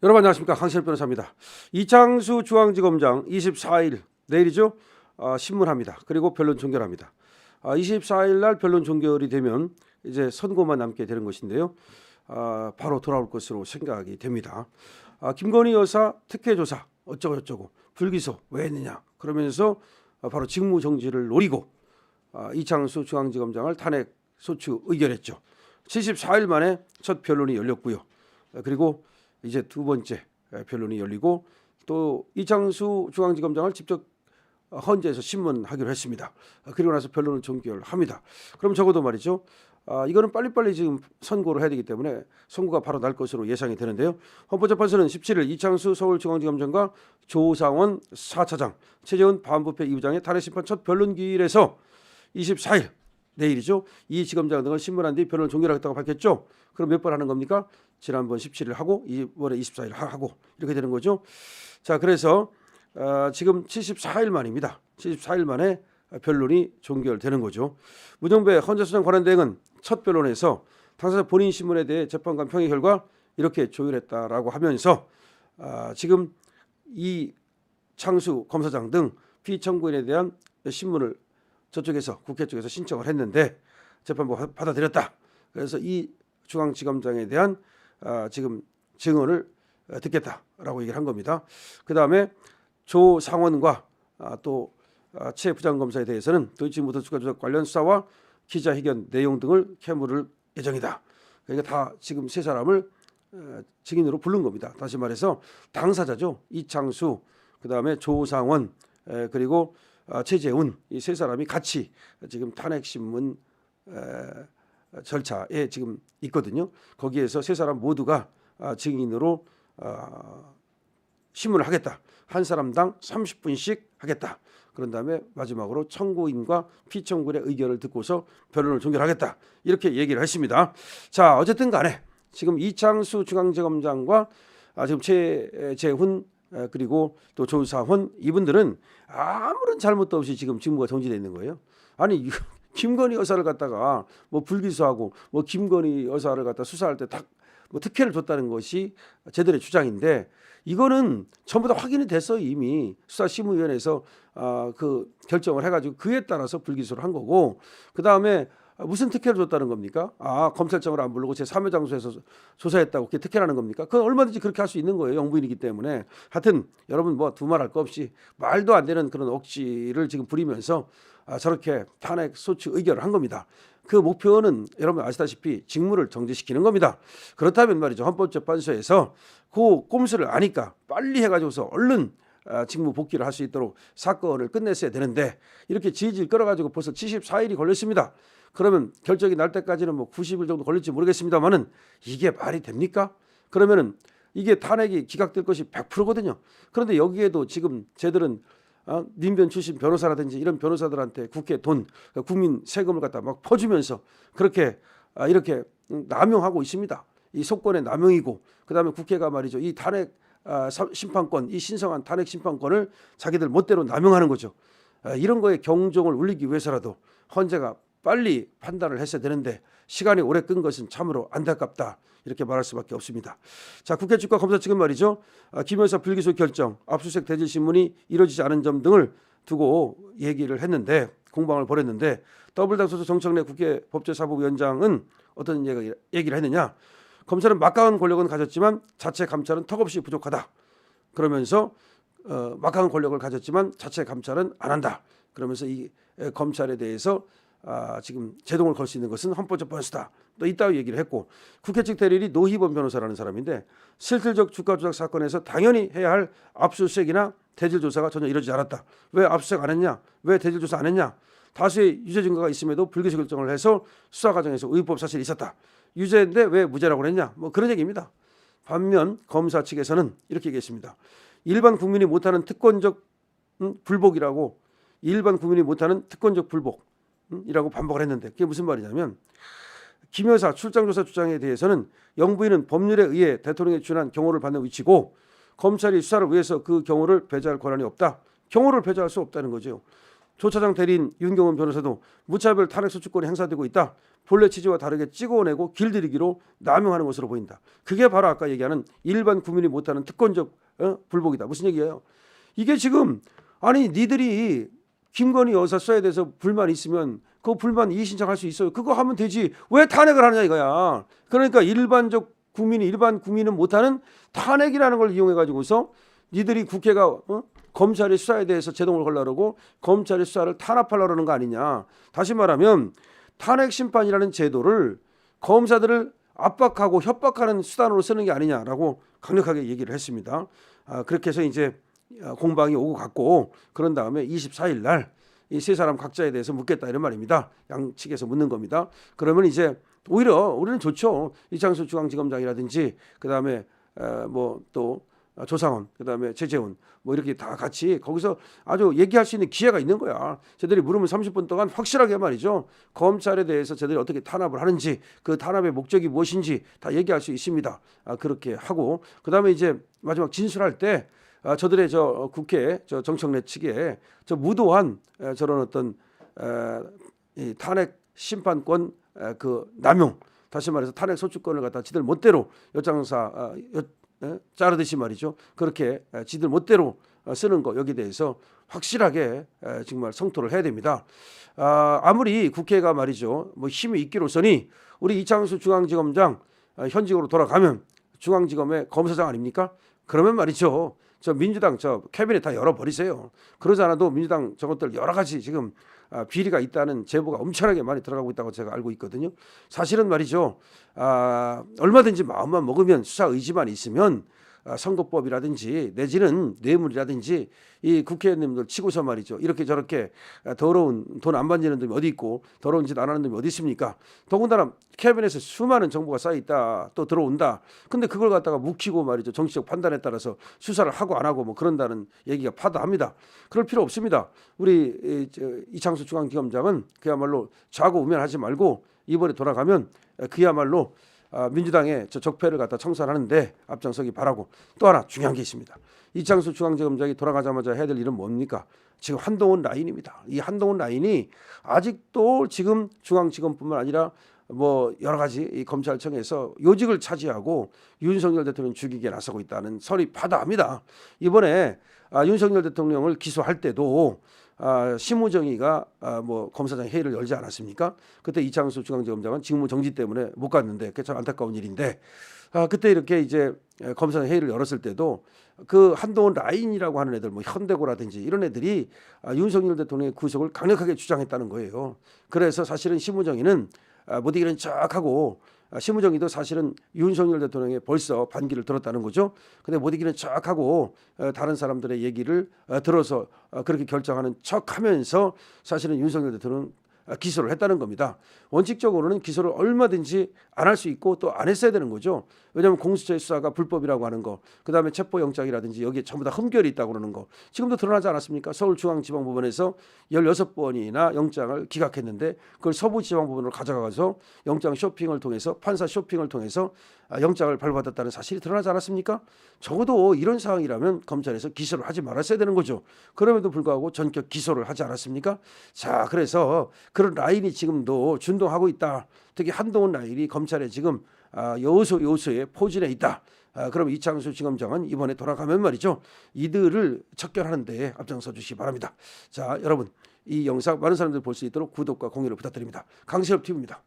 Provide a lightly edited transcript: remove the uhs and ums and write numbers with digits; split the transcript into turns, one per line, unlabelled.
여러분 안녕하십니까, 강신일 변호사입니다. 이창수 중앙지검장 24일 내일이죠. 신문합니다. 그리고 변론 종결합니다. 24일 날 변론 종결이 되면 이제 선고만 남게 되는 것인데요. 바로 돌아올 것으로 생각이 됩니다. 김건희 여사 특혜 조사 어쩌고 불기소 왜 했느냐 그러면서 바로 직무 정지를 노리고 이창수 중앙지검장을 탄핵 소추 의결했죠. 74일 만에 첫 변론이 열렸고요. 그리고 이제 두 번째 변론이 열리고 또 이창수 중앙지검장을 직접 헌재에서 신문하기로 했습니다. 그리고 나서 변론을 종결합니다. 그럼 적어도 말이죠. 이거는 빨리빨리 지금 선고를 해야 되기 때문에 선고가 바로 날 것으로 예상이 되는데요. 헌법재판소는 17일 이창수 서울중앙지검장과 조상원 4차장, 최재훈 반부패 2부장의 탄핵심판 첫 변론기일에서 24일 내일이죠. 이 지검장 등을 신문한 뒤 변론을 종결하겠다고 밝혔죠. 그럼 몇 번 하는 겁니까? 지난번 17일 하고 이번에 24일 하고 이렇게 되는 거죠. 자, 그래서 지금 74일 만입니다. 74일 만에 변론이 종결되는 거죠. 문정배 헌재소장 권한대행은 첫 변론에서 당사자 본인 신문에 대해 재판관 평의 결과 이렇게 조율했다라고 하면서 지금 이 창수 검사장 등 피청구인에 대한 신문을 저쪽에서 국회 쪽에서 신청을 했는데 재판부가 받아들였다. 그래서 이 중앙지검장에 대한 지금 증언을 듣겠다라고 얘기를 한 겁니다. 그 다음에 조상원과 또 최 부장검사에 대해서는 도이치모터 주가 조작 관련 수사와 기자회견 내용 등을 캐물을 예정이다. 그러니까 다 지금 세 사람을 증인으로 부른 겁니다. 다시 말해서 당사자죠. 이창수, 그 다음에 조상원, 그리고 최재훈, 이 세 사람이 같이 지금 탄핵신문 절차에 지금 있거든요. 거기에서 세 사람 모두가 증인으로 신문을 하겠다. 한 사람당 30분씩 하겠다. 그런 다음에 마지막으로 청구인과 피청구인의 의견을 듣고서 변론을 종결하겠다. 이렇게 얘기를 했습니다. 자, 어쨌든 간에 지금 이창수 중앙지검장과 지금 최재훈 그리고 또 조상원 이분들은 아무런 잘못도 없이 지금 직무가 정지되어 있는 거예요. 아니 김건희 여사를 갖다가 뭐 불기소하고 뭐 김건희 여사를 갖다 수사할 때 다 뭐 특혜를 줬다는 것이 제들의 주장인데 이거는 전부 다 확인이 됐어. 이미 수사심의위원회에서 그 결정을 해가지고 그에 따라서 불기소를 한 거고, 그 다음에 무슨 특혜를 줬다는 겁니까? 검찰청을 안 부르고 제 3회 장소에서 조사했다고 그게 특혜라는 겁니까? 그건 얼마든지 그렇게 할 수 있는 거예요. 영부인이기 때문에. 하여튼 여러분 뭐 두말할 거 없이 말도 안 되는 그런 억지를 지금 부리면서 저렇게 탄핵 소추 의결을 한 겁니다. 그 목표는 여러분 아시다시피 직무를 정지시키는 겁니다. 그렇다면 말이죠. 헌법재판소에서 그 꼼수를 아니까 빨리 해가지고서 얼른 직무 복귀를 할 수 있도록 사건을 끝냈어야 되는데 이렇게 질질 끌어가지고 벌써 74일이 걸렸습니다. 그러면 결정이 날 때까지는 뭐 90일 정도 걸릴지 모르겠습니다만은 이게 말이 됩니까? 그러면은 이게 탄핵이 기각될 것이 100%거든요. 그런데 여기에도 지금 쟤들은 민변 출신 변호사라든지 이런 변호사들한테 국회 돈, 국민 세금을 갖다 막 퍼주면서 그렇게 이렇게 남용하고 있습니다. 이 속권의 남용이고, 그다음에 국회가 말이죠. 이 탄핵 심판권, 이 신성한 탄핵 심판권을 자기들 멋대로 남용하는 거죠. 이런 거에 경종을 울리기 위해서라도 헌재가 빨리 판단을 했어야 되는데 시간이 오래 끈 것은 참으로 안타깝다. 이렇게 말할 수밖에 없습니다. 자, 국회 측과 검사 측은 말이죠. 김 여사 불기소 결정, 압수수색 대질 신문이 이루어지지 않은 점 등을 두고 얘기를 했는데 공방을 벌였는데 더블당 소속 정청래 국회 법제사법위원장은 어떤 얘기를 했느냐. 검찰은 막강한 권력은 가졌지만 자체 감찰은 턱없이 부족하다. 그러면서 막강한 권력을 가졌지만 자체 감찰은 안 한다. 그러면서 이 검찰에 대해서 지금 제동을 걸 수 있는 것은 헌법재판소다. 또 이따위 얘기를 했고, 국회 측 대리인이 노희범 변호사라는 사람인데 실질적 주가 조작 사건에서 당연히 해야 할 압수수색이나 대질 조사가 전혀 이루어지지 않았다. 왜 압수수색 안 했냐? 왜 대질 조사 안 했냐? 다수의 유죄 증거가 있음에도 불기소 결정을 해서 수사 과정에서 의법 사실이 있었다. 유죄인데 왜 무죄라고 했냐? 뭐 그런 얘기입니다. 반면 검사 측에서는 이렇게 얘기했습니다. 일반 국민이 못하는 특권적 불복이라고, 일반 국민이 못하는 특권적 불복이라고 반박을 했는데 그게 무슨 말이냐면 김 여사 출장조사 주장에 대해서는 영부인은 법률에 의해 대통령에 준한 경호를 받는 위치고 검찰이 수사를 위해서 그 경호를 배제할 권한이 없다. 경호를 배제할 수 없다는 거죠. 조차장 대리인 윤경훈 변호사도 무차별 탄핵 소추권이 행사되고 있다. 본래 취지와 다르게 찍어내고 길들이기로 남용하는 것으로 보인다. 그게 바로 아까 얘기하는 일반 국민이 못하는 특권적 불복이다. 무슨 얘기예요? 이게 지금 아니 니들이 김건희 여사 수사에 대해서 불만 있으면 그 불만 이의 신청할 수 있어요. 그거 하면 되지. 왜 탄핵을 하느냐 이거야. 그러니까 일반 국민은 못하는 탄핵이라는 걸 이용해 가지고서 니들이 국회가 검찰의 수사에 대해서 제동을 걸려고 검찰의 수사를 탄압하려고 하는 거 아니냐. 다시 말하면 탄핵 심판이라는 제도를 검사들을 압박하고 협박하는 수단으로 쓰는 게 아니냐라고 강력하게 얘기를 했습니다. 그렇게 해서 이제 공방이 오고 갔고 그런 다음에 24일 날 이 세 사람 각자에 대해서 묻겠다 이런 말입니다. 양측에서 묻는 겁니다. 그러면 이제 오히려 우리는 좋죠. 이창수 중앙지검장이라든지 그다음에 뭐 또 조상원 그다음에 최재훈 뭐 이렇게 다 같이 거기서 아주 얘기할 수 있는 기회가 있는 거야. 저들이 물으면 30분 동안 확실하게 말이죠. 검찰에 대해서 저들이 어떻게 탄압을 하는지 그 탄압의 목적이 무엇인지 다 얘기할 수 있습니다. 그렇게 하고 그다음에 이제 마지막 진술할 때 저들의 저 국회 저 정청래 측에 저 무도한 저런 어떤 이 탄핵 심판권 그 남용 다시 말해서 탄핵 소추권을 갖다 지들 멋대로 엿장사 자르듯이 말이죠. 그렇게 지들 멋대로 쓰는 거 여기에 대해서 확실하게 정말 성토를 해야 됩니다. 아무리 국회가 말이죠. 뭐 힘이 있기로서니 우리 이창수 중앙지검장 현직으로 돌아가면 중앙지검의 검사장 아닙니까? 그러면 말이죠. 저 민주당 저 캐비넷 다 열어버리세요. 그러지 않아도 민주당 저것들 여러 가지 지금 비리가 있다는 제보가 엄청나게 많이 들어가고 있다고 제가 알고 있거든요. 사실은 말이죠. 얼마든지 마음만 먹으면 수사 의지만 있으면 선거법이라든지 내지는 뇌물이라든지 이 국회의원님들 치고서 말이죠. 이렇게 저렇게 더러운 돈 안 만지는 놈이 어디 있고 더러운 짓 안 하는 놈이 어디 있습니까? 더군다나 캐비넷에 수많은 정보가 쌓여 있다. 또 들어온다. 근데 그걸 갖다가 묵히고 말이죠. 정치적 판단에 따라서 수사를 하고 안 하고 뭐 그런다는 얘기가 파다합니다. 그럴 필요 없습니다. 우리 이창수 중앙지검장은 그야말로 좌고우면하지 말고 이번에 돌아가면 그야말로 민주당의 저 적폐를 갖다 청산하는데 앞장서기 바라고 또 하나 중요한 게 있습니다. 이창수 중앙지검장이 돌아가자마자 해야 될 일은 뭡니까? 지금 한동훈 라인입니다. 이 한동훈 라인이 아직도 지금 중앙지검뿐만 아니라 뭐 여러 가지 이 검찰청에서 요직을 차지하고 윤석열 대통령 죽이기에 나서고 있다는 설이 파다합니다. 이번에 윤석열 대통령을 기소할 때도 심우정의가 뭐 검사장 회의를 열지 않았습니까? 그때 이창수 중앙지검장은 직무 정지 때문에 못 갔는데 그게 참 안타까운 일인데 그때 이렇게 이제 검사장 회의를 열었을 때도 그 한동훈 라인이라고 하는 애들 뭐 현대고라든지 이런 애들이 윤석열 대통령의 구속을 강력하게 주장했다는 거예요. 그래서 사실은 심우정의는 못 이기는 척하고 심우정의도 사실은 윤석열 대통령의 벌써 반기를 들었다는 거죠. 근데 못 이기는 척하고 다른 사람들의 얘기를 들어서 그렇게 결정하는 척하면서 사실은 윤석열 대통령은 기소를 했다는 겁니다. 원칙적으로는 기소를 얼마든지 안 할 수 있고 또 안 했어야 되는 거죠. 왜냐하면 공수처의 수사가 불법이라고 하는 거, 그다음에 체포영장이라든지 여기에 전부 다 흠결이 있다고 그러는 거 지금도 드러나지 않았습니까? 서울중앙지방법원에서 16번이나 영장을 기각했는데 그걸 서부지방법원으로 가져가서 영장 쇼핑을 통해서 판사 쇼핑을 통해서 영장을 발부받았다는 사실이 드러나지 않았습니까? 적어도 이런 상황이라면 검찰에서 기소를 하지 말았어야 되는 거죠. 그럼에도 불구하고 전격 기소를 하지 않았습니까? 자, 그래서 그런 라인이 지금도 준동하고 있다. 특히 한동훈 라인이 검찰에 지금 요소에 포진해 있다. 그럼 이창수 지검장은 이번에 돌아가면 말이죠. 이들을 척결하는 데 앞장서 주시기 바랍니다. 자, 여러분 이 영상 많은 사람들이 볼 수 있도록 구독과 공유를 부탁드립니다. 강신업 TV입니다.